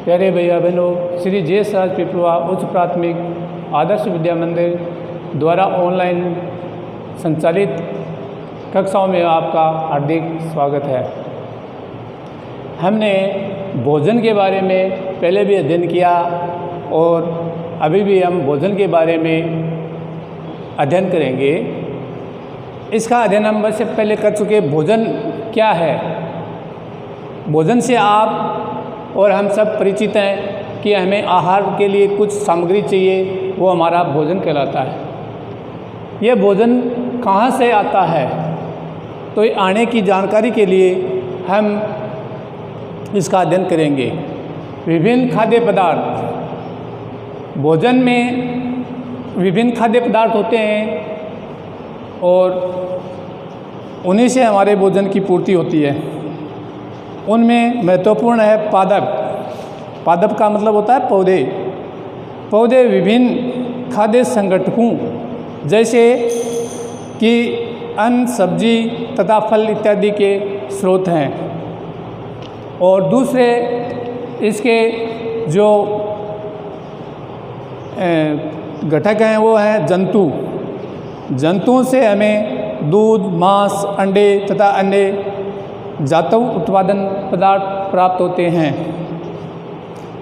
प्यारे भैया बहनों, श्री जेएस राज पिपलुआ उच्च प्राथमिक आदर्श विद्या मंदिर द्वारा ऑनलाइन संचालित कक्षाओं में आपका हार्दिक स्वागत है। हमने भोजन के बारे में पहले भी अध्ययन किया और अभी भी हम भोजन के बारे में अध्ययन करेंगे। इसका अध्ययन हम वैसे पहले कर चुके। भोजन क्या है? भोजन से आप और हम सब परिचित हैं कि हमें आहार के लिए कुछ सामग्री चाहिए, वो हमारा भोजन कहलाता है। यह भोजन कहाँ से आता है, तो ये आने की जानकारी के लिए हम इसका अध्ययन करेंगे। विभिन्न खाद्य पदार्थ, भोजन में विभिन्न खाद्य पदार्थ होते हैं और उन्हीं से हमारे भोजन की पूर्ति होती है। उनमें महत्वपूर्ण है पादप। पादप का मतलब होता है पौधे। पौधे विभिन्न खाद्य संगठकों जैसे कि अन्न, सब्जी तथा फल इत्यादि के स्रोत हैं। और दूसरे इसके जो घटक हैं वो हैं जंतु। जंतुओं से हमें दूध, मांस, अंडे तथा अन्य जातव उत्पादन पदार्थ प्राप्त होते हैं।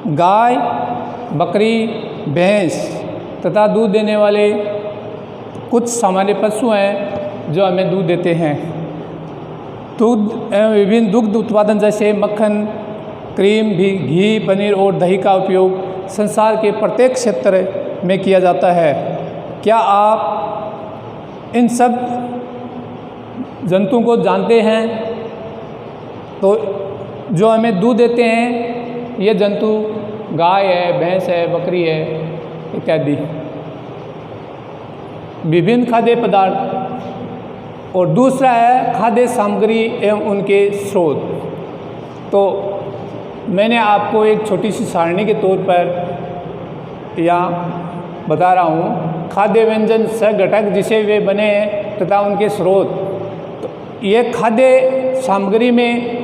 गाय, बकरी, भैंस तथा दूध देने वाले कुछ सामान्य पशु हैं जो हमें दूध देते हैं। दूध एवं विभिन्न दुग्ध उत्पादन जैसे मक्खन, क्रीम, घी, पनीर और दही का उपयोग संसार के प्रत्येक क्षेत्र में किया जाता है। क्या आप इन सब जंतुओं को जानते हैं? तो जो हमें दूध देते हैं ये जंतु गाय है, भैंस है, बकरी है इत्यादि। विभिन्न खाद्य पदार्थ और दूसरा है खाद्य सामग्री एवं उनके स्रोत। तो मैंने आपको एक छोटी सी सारणी के तौर पर यहाँ बता रहा हूँ। खाद्य व्यंजन सघटक जिसे वे बने हैं तथा उनके स्रोत। तो ये खाद्य सामग्री में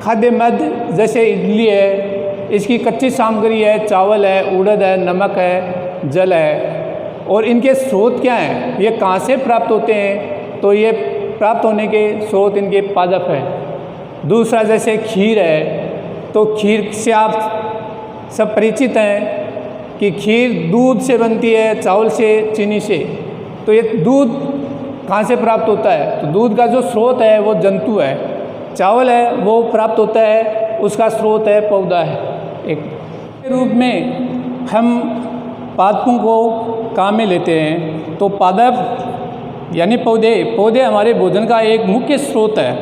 खाद्य मद जैसे इडली है, इसकी कच्ची सामग्री है, चावल है, उड़द है, नमक है, जल है। और इनके स्रोत क्या हैं, ये कहाँ से प्राप्त होते हैं? तो ये प्राप्त होने के स्रोत इनके पादप हैं। दूसरा जैसे खीर है, तो खीर से आप सब परिचित हैं कि खीर दूध से बनती है, चावल से, चीनी से। तो ये दूध कहाँ से प्राप्त होता है? तो दूध का जो स्रोत है वो जंतु है। चावल है वो प्राप्त होता है, उसका स्रोत है पौधा है। एक रूप में हम पादपों को काम में लेते हैं। तो पादप यानी पौधे हमारे भोजन का एक मुख्य स्रोत है।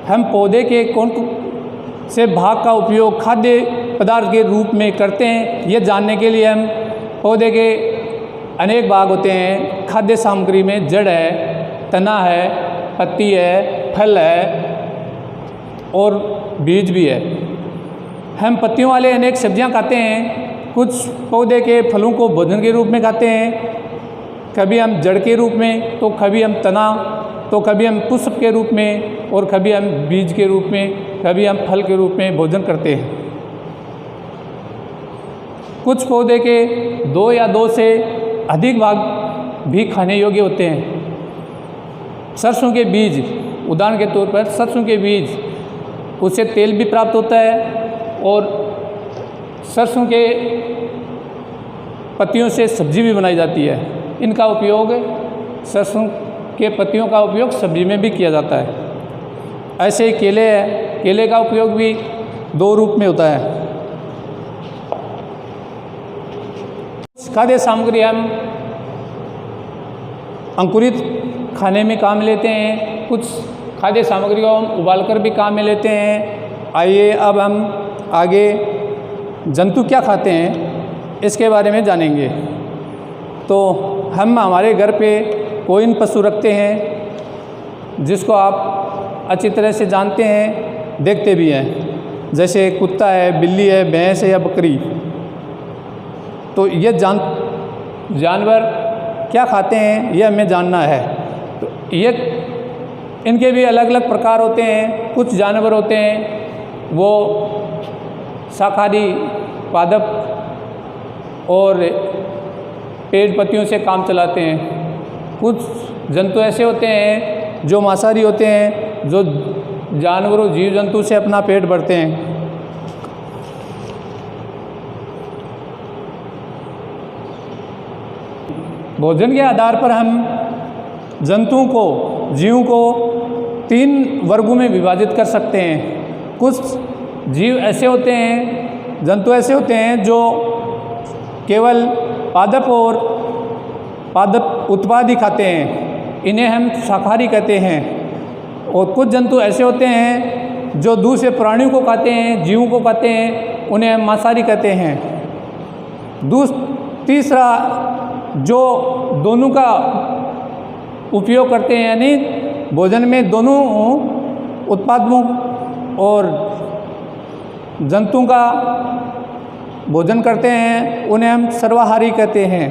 हम पौधे के कौन से भाग का उपयोग खाद्य पदार्थ के रूप में करते हैं, ये जानने के लिए हम पौधे के अनेक भाग होते हैं। खाद्य सामग्री में जड़ है, तना है, पत्ती है, फल है और बीज भी है। हम पत्तियों वाले अनेक सब्जियां खाते हैं। कुछ पौधे के फलों को भोजन के रूप में खाते हैं, कभी हम जड़ के रूप में, तो कभी हम तना, तो कभी हम पुष्प के रूप में और कभी हम बीज के रूप में, कभी हम फल के रूप में भोजन करते हैं। कुछ पौधे के 2 या 2 से अधिक भाग भी खाने योग्य होते हैं। सरसों के बीज, उदाहरण के तौर पर सरसों के बीज, उससे तेल भी प्राप्त होता है और सरसों के पत्तियों से सब्जी भी बनाई जाती है। इनका उपयोग, सरसों के पत्तियों का उपयोग सब्जी में भी किया जाता है। ऐसे ही केले है, केले का उपयोग भी 2 रूप में होता है। खाद्य सामग्री हम अंकुरित खाने में काम लेते हैं, कुछ खाद्य सामग्री को हम उबालकर भी काम में लेते हैं। आइए अब हम आगे जंतु क्या खाते हैं इसके बारे में जानेंगे। तो हम हमारे घर पे कोई पशु रखते हैं जिसको आप अच्छी तरह से जानते हैं, देखते भी हैं, जैसे कुत्ता है, बिल्ली है, भैंस है या बकरी। तो ये जानवर क्या खाते हैं ये हमें जानना है। तो ये इनके भी अलग अलग प्रकार होते हैं। कुछ जानवर होते हैं वो शाकाहारी पादप और पेड़ पत्तियों से काम चलाते हैं। कुछ जंतु ऐसे होते हैं जो मांसाहारी होते हैं, जो जानवरों जीव जंतु से अपना पेट भरते हैं। भोजन के आधार पर हम जंतुओं को, जीवों को 3 वर्गों में विभाजित कर सकते हैं। कुछ जीव ऐसे होते हैं, जंतु ऐसे होते हैं जो केवल पादप और पादप उत्पाद ही खाते हैं, इन्हें हम शाकाहारी कहते हैं। और कुछ जंतु ऐसे होते हैं जो दूसरे प्राणियों को खाते हैं, जीवों को खाते हैं, उन्हें हम मांसाहारी कहते हैं। तीसरा जो दोनों का उपयोग करते हैं, यानी भोजन में दोनों उत्पादों और जंतुओं का भोजन करते हैं, उन्हें हम सर्वाहारी कहते हैं।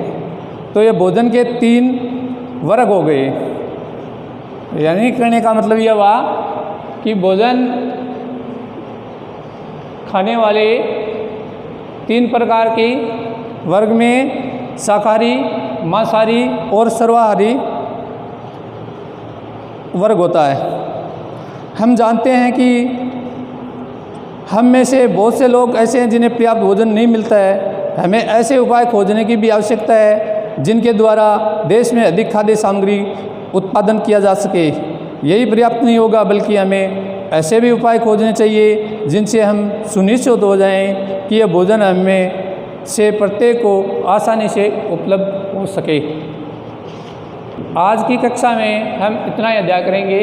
तो ये भोजन के 3 वर्ग हो गए। यानी कहने का मतलब यह हुआ कि भोजन खाने वाले 3 प्रकार के वर्ग में शाकाहारी, मांसाहारी और सर्वाहारी वर्ग होता है। हम जानते हैं कि हम में से बहुत से लोग ऐसे हैं जिन्हें पर्याप्त भोजन नहीं मिलता है। हमें ऐसे उपाय खोजने की भी आवश्यकता है जिनके द्वारा देश में अधिक खाद्य सामग्री उत्पादन किया जा सके। यही पर्याप्त नहीं होगा, बल्कि हमें ऐसे भी उपाय खोजने चाहिए जिनसे हम सुनिश्चित हो जाएं कि यह भोजन हमें से प्रत्येक को आसानी से उपलब्ध हो सके। आज की कक्षा में हम इतना ही अध्ययन करेंगे।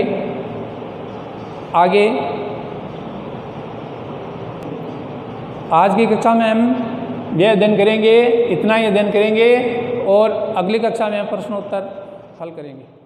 आज की कक्षा में हम यह अध्ययन करेंगे, इतना ही अध्ययन करेंगे और अगली कक्षा में हम प्रश्नोत्तर हल करेंगे।